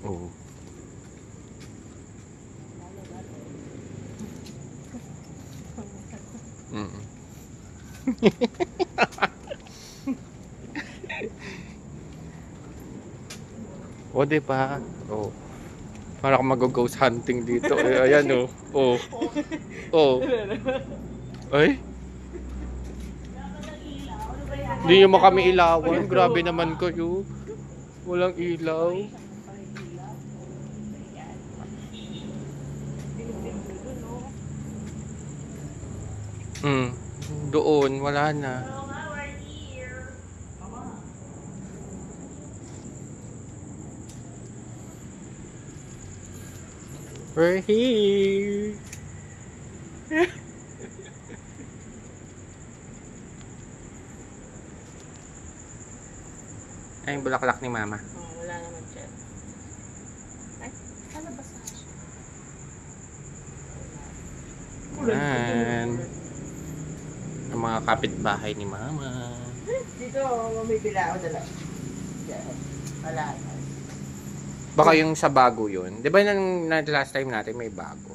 Oo. Mm. O, di ba? Oh. Para akong mag-ghost hunting dito. Eh, ayan, oh. Oh. Oh. Ay, hindi nyo mo kami ilawan. Grabe naman kayo. Walang ilaw. Hmm. Doon, wala na. We're here. Ay, yung bulaklak ni Mama. Oh, wala naman siya. Ay, ano ba sa siya? Yan. Ang mga kapitbahay ni Mama. Dito, may bila ako dala. Wala. Baka yung sa bago yun. Di ba nang last time natin may bago?